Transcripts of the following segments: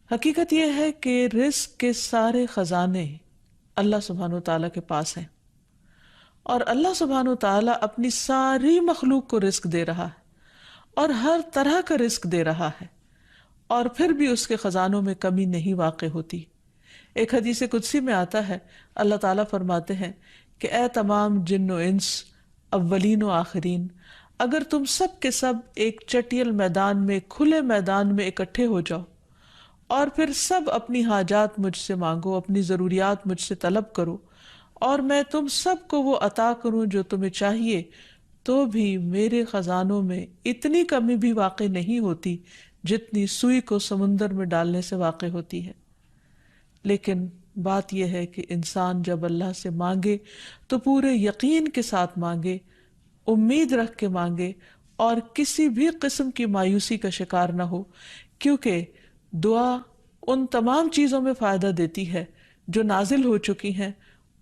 حقیقت یہ ہے کہ رزق کے سارے خزانے اللہ سبحانہ و تعالیٰ کے پاس ہیں، اور اللہ سبحانہ و تعالیٰ اپنی ساری مخلوق کو رزق دے رہا ہے اور ہر طرح کا رزق دے رہا ہے، اور پھر بھی اس کے خزانوں میں کمی نہیں واقع ہوتی۔ ایک حدیث قدسی میں آتا ہے، اللہ تعالیٰ فرماتے ہیں کہ اے تمام جن و انس، اولین و آخرین، اگر تم سب کے سب ایک چٹیل میدان میں، کھلے میدان میں اکٹھے ہو جاؤ اور پھر سب اپنی حاجات مجھ سے مانگو، اپنی ضروریات مجھ سے طلب کرو، اور میں تم سب کو وہ عطا کروں جو تمہیں چاہیے، تو بھی میرے خزانوں میں اتنی کمی بھی واقع نہیں ہوتی جتنی سوئی کو سمندر میں ڈالنے سے واقع ہوتی ہے۔ لیکن بات یہ ہے کہ انسان جب اللہ سے مانگے تو پورے یقین کے ساتھ مانگے، امید رکھ کے مانگے، اور کسی بھی قسم کی مایوسی کا شکار نہ ہو، کیونکہ دعا ان تمام چیزوں میں فائدہ دیتی ہے جو نازل ہو چکی ہیں،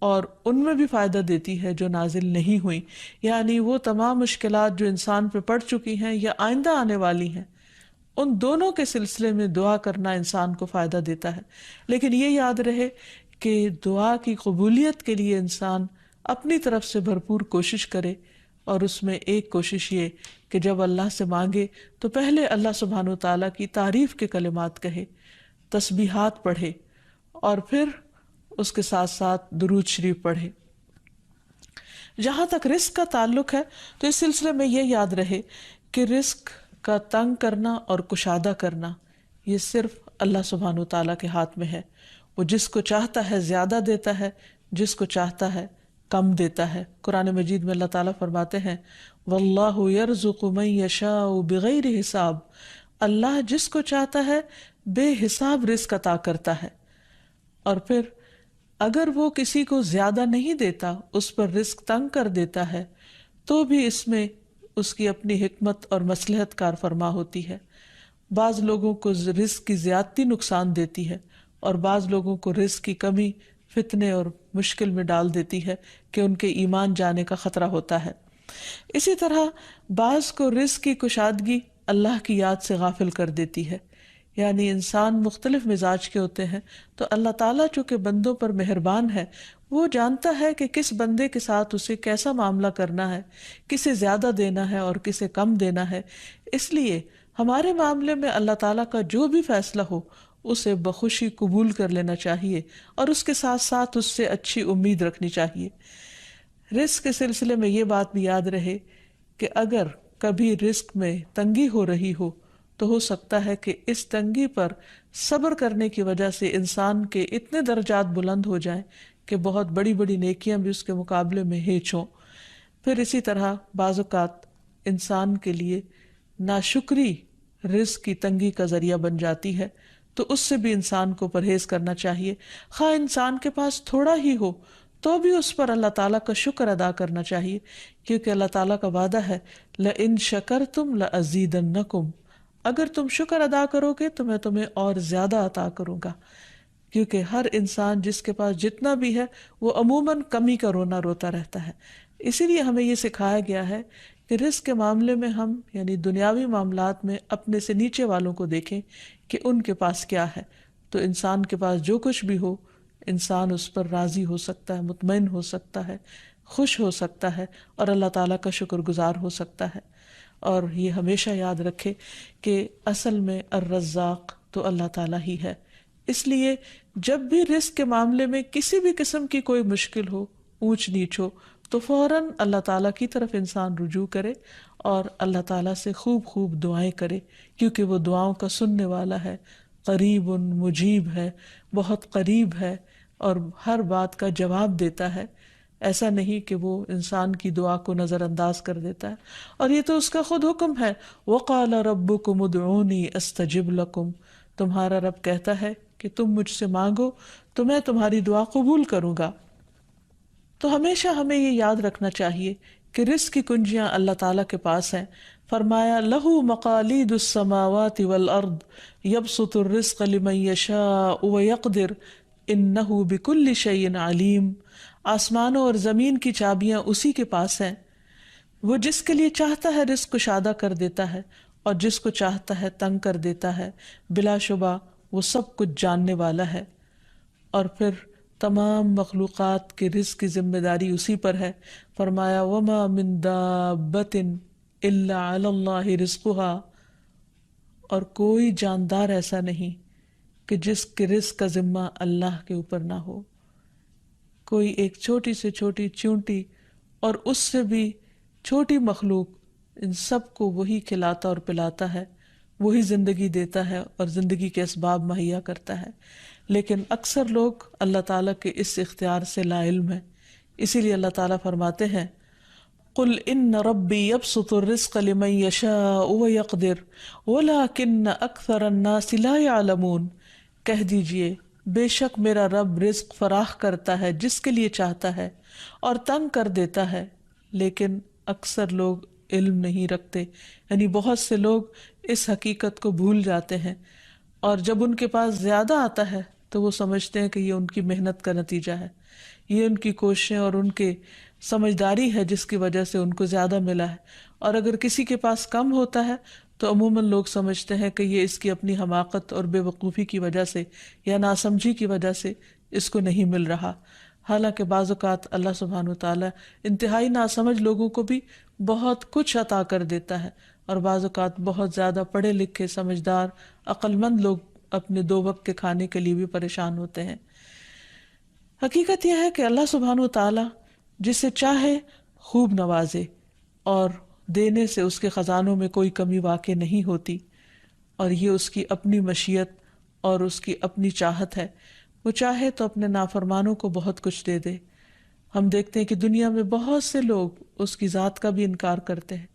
اور ان میں بھی فائدہ دیتی ہے جو نازل نہیں ہوئی، یعنی وہ تمام مشکلات جو انسان پہ پڑ چکی ہیں یا آئندہ آنے والی ہیں، ان دونوں کے سلسلے میں دعا کرنا انسان کو فائدہ دیتا ہے۔ لیکن یہ یاد رہے کہ دعا کی قبولیت کے لیے انسان اپنی طرف سے بھرپور کوشش کرے، اور اس میں ایک کوشش یہ کہ جب اللہ سے مانگے تو پہلے اللہ سبحانہ وتعالیٰ کی تعریف کے کلمات کہے، تسبیحات پڑھے، اور پھر اس کے ساتھ ساتھ درود شریف پڑھے۔ جہاں تک رزق کا تعلق ہے تو اس سلسلے میں یہ یاد رہے کہ رزق کا تنگ کرنا اور کشادہ کرنا یہ صرف اللہ سبحانہ وتعالیٰ کے ہاتھ میں ہے۔ وہ جس کو چاہتا ہے زیادہ دیتا ہے، جس کو چاہتا ہے کم دیتا ہے۔ قرآن مجید میں اللہ تعالیٰ فرماتے ہیں واللہ یرزق من یشاء بغیر حساب، اللہ جس کو چاہتا ہے بے حساب رزق عطا کرتا ہے، اور پھر اگر وہ کسی کو زیادہ نہیں دیتا، اس پر رزق تنگ کر دیتا ہے، تو بھی اس میں اس کی اپنی حکمت اور مصلحت کار فرما ہوتی ہے۔ بعض لوگوں کو رزق کی زیادتی نقصان دیتی ہے، اور بعض لوگوں کو رزق کی کمی فتنے اور مشکل میں ڈال دیتی ہے کہ ان کے ایمان جانے کا خطرہ ہوتا ہے۔ اسی طرح بعض کو رزق کی کشادگی اللہ کی یاد سے غافل کر دیتی ہے، یعنی انسان مختلف مزاج کے ہوتے ہیں، تو اللہ تعالیٰ چونکہ بندوں پر مہربان ہے، وہ جانتا ہے کہ کس بندے کے ساتھ اسے کیسا معاملہ کرنا ہے، کسے زیادہ دینا ہے اور کسے کم دینا ہے۔ اس لیے ہمارے معاملے میں اللہ تعالیٰ کا جو بھی فیصلہ ہو اسے بخوشی قبول کر لینا چاہیے، اور اس کے ساتھ ساتھ اس سے اچھی امید رکھنی چاہیے۔ رزق کے سلسلے میں یہ بات بھی یاد رہے کہ اگر کبھی رزق میں تنگی ہو رہی ہو تو ہو سکتا ہے کہ اس تنگی پر صبر کرنے کی وجہ سے انسان کے اتنے درجات بلند ہو جائیں کہ بہت بڑی بڑی نیکیاں بھی اس کے مقابلے میں ہیچ ہوں۔ پھر اسی طرح بعض اوقات انسان کے لیے ناشکری رزق کی تنگی کا ذریعہ بن جاتی ہے، تو اس سے بھی انسان کو پرہیز کرنا چاہیے۔ خواہ انسان کے پاس تھوڑا ہی ہو تو بھی اس پر اللہ تعالیٰ کا شکر ادا کرنا چاہیے، کیونکہ اللہ تعالیٰ کا وعدہ ہے لَإِن شَكَرْتُمْ لَأَزِيدَنَّكُمْ، اگر تم شکر ادا کرو گے تو میں تمہیں اور زیادہ عطا کروں گا۔ کیونکہ ہر انسان جس کے پاس جتنا بھی ہے وہ عموماً کمی کا رونا روتا رہتا ہے۔ اسی لیے ہمیں یہ سکھایا گیا ہے کہ رزق کے معاملے میں ہم یعنی دنیاوی معاملات میں اپنے سے نیچے والوں کو دیکھیں کہ ان کے پاس کیا ہے، تو انسان کے پاس جو کچھ بھی ہو انسان اس پر راضی ہو سکتا ہے، مطمئن ہو سکتا ہے، خوش ہو سکتا ہے، اور اللہ تعالیٰ کا شکر گزار ہو سکتا ہے۔ اور یہ ہمیشہ یاد رکھے کہ اصل میں الرزاق تو اللہ تعالیٰ ہی ہے۔ اس لیے جب بھی رزق کے معاملے میں کسی بھی قسم کی کوئی مشکل ہو، اونچ نیچ ہو، تو فوراً اللہ تعالیٰ کی طرف انسان رجوع کرے اور اللہ تعالیٰ سے خوب خوب دعائیں کرے، کیونکہ وہ دعاؤں کا سننے والا ہے، قریب مجیب ہے، بہت قریب ہے، اور ہر بات کا جواب دیتا ہے۔ ایسا نہیں کہ وہ انسان کی دعا کو نظر انداز کر دیتا ہے، اور یہ تو اس کا خود حکم ہے، وَقَالَ رَبُّكُمُ ادْعُونِي أَسْتَجِبْ لَكُمْ، تمہارا رب کہتا ہے کہ تم مجھ سے مانگو تو میں تمہاری دعا قبول کروں گا۔ تو ہمیشہ ہمیں یہ یاد رکھنا چاہیے کہ رزق کی کنجیاں اللہ تعالیٰ کے پاس ہیں۔ فرمایا لَهُ مَقَالِيدُ السَّمَاوَاتِ وَالْأَرْضِ يَبْسُطُ الرِّزْقَ لِمَن يَشَاءُ وَيَقْدِرُ إِنَّهُ بِكُلِّ شَيْءٍ عَلِيمٌ، آسمانوں اور زمین کی چابیاں اسی کے پاس ہیں، وہ جس کے لیے چاہتا ہے رزق کشادہ کر دیتا ہے اور جس کو چاہتا ہے تنگ کر دیتا ہے، بلا شبہ وہ سب کچھ جاننے والا ہے۔ اور پھر تمام مخلوقات کے رزق کی ذمہ داری اسی پر ہے۔ فرمایا وما من دابۃ الا علی اللہ رزقها، اور کوئی جاندار ایسا نہیں کہ جس کے رزق کا ذمہ اللہ کے اوپر نہ ہو۔ کوئی ایک چھوٹی سے چھوٹی چونٹی اور اس سے بھی چھوٹی مخلوق، ان سب کو وہی کھلاتا اور پلاتا ہے، وہی زندگی دیتا ہے اور زندگی کے اسباب مہیا کرتا ہے۔ لیکن اکثر لوگ اللہ تعالیٰ کے اس اختیار سے لا علم ہیں۔ اسی لیے اللہ تعالیٰ فرماتے ہیں قل ان ربی یبسط الرزق لمن یشاء ویقدر ولکن اکثر الناس لا یعلمون، کہہ دیجئے بے شک میرا رب رزق فراخ کرتا ہے جس کے لیے چاہتا ہے اور تنگ کر دیتا ہے، لیکن اکثر لوگ علم نہیں رکھتے۔ یعنی بہت سے لوگ اس حقیقت کو بھول جاتے ہیں، اور جب ان کے پاس زیادہ آتا ہے تو وہ سمجھتے ہیں کہ یہ ان کی محنت کا نتیجہ ہے، یہ ان کی کوششیں اور ان کے سمجھداری ہے جس کی وجہ سے ان کو زیادہ ملا ہے۔ اور اگر کسی کے پاس کم ہوتا ہے تو عموماً لوگ سمجھتے ہیں کہ یہ اس کی اپنی حماقت اور بے وقوفی کی وجہ سے یا ناسمجھی کی وجہ سے اس کو نہیں مل رہا۔ حالانکہ بعض اوقات اللہ سبحانہ وتعالیٰ انتہائی ناسمجھ لوگوں کو بھی بہت کچھ عطا کر دیتا ہے، اور بعض اوقات بہت زیادہ پڑھے لکھے سمجھدار عقل مند لوگ اپنے 2 وقت کے کھانے کے لیے بھی پریشان ہوتے ہیں۔ حقیقت یہ ہے کہ اللہ سبحانہ وتعالیٰ جسے چاہے خوب نوازے، اور دینے سے اس کے خزانوں میں کوئی کمی واقع نہیں ہوتی، اور یہ اس کی اپنی مشیت اور اس کی اپنی چاہت ہے۔ وہ چاہے تو اپنے نافرمانوں کو بہت کچھ دے دے۔ ہم دیکھتے ہیں کہ دنیا میں بہت سے لوگ اس کی ذات کا بھی انکار کرتے ہیں،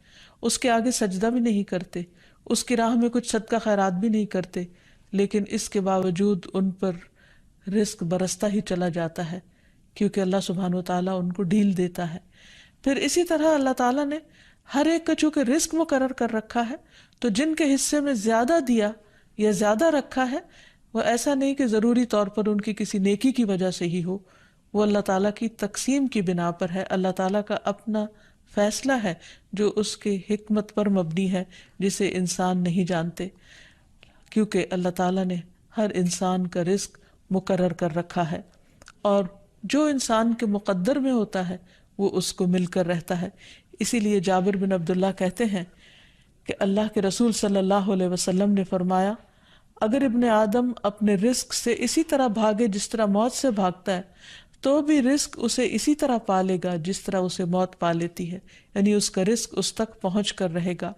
اس کے آگے سجدہ بھی نہیں کرتے، اس کی راہ میں کچھ صدقہ خیرات بھی نہیں کرتے، لیکن اس کے باوجود ان پر رزق برستا ہی چلا جاتا ہے، کیونکہ اللہ سبحانہ وتعالیٰ ان کو ڈھیل دیتا ہے۔ پھر اسی طرح اللہ تعالیٰ نے ہر ایک کا چونکہ رزق مقرر کر رکھا ہے، تو جن کے حصے میں زیادہ دیا یا زیادہ رکھا ہے، وہ ایسا نہیں کہ ضروری طور پر ان کی کسی نیکی کی وجہ سے ہی ہو، وہ اللہ تعالیٰ کی تقسیم کی بنا پر ہے۔ اللہ تعالیٰ کا اپنا فیصلہ ہے جو اس کے حکمت پر مبنی ہے، جسے انسان نہیں جانتے، کیونکہ اللہ تعالیٰ نے ہر انسان کا رزق مقرر کر رکھا ہے، اور جو انسان کے مقدر میں ہوتا ہے وہ اس کو مل کر رہتا ہے۔ اسی لیے جابر بن عبداللہ کہتے ہیں کہ اللہ کے رسول صلی اللہ علیہ وسلم نے فرمایا اگر ابن آدم اپنے رزق سے اسی طرح بھاگے جس طرح موت سے بھاگتا ہے تو بھی رزق اسے اسی طرح پالے گا جس طرح اسے موت پا لیتی ہے، یعنی اس کا رزق اس تک پہنچ کر رہے گا۔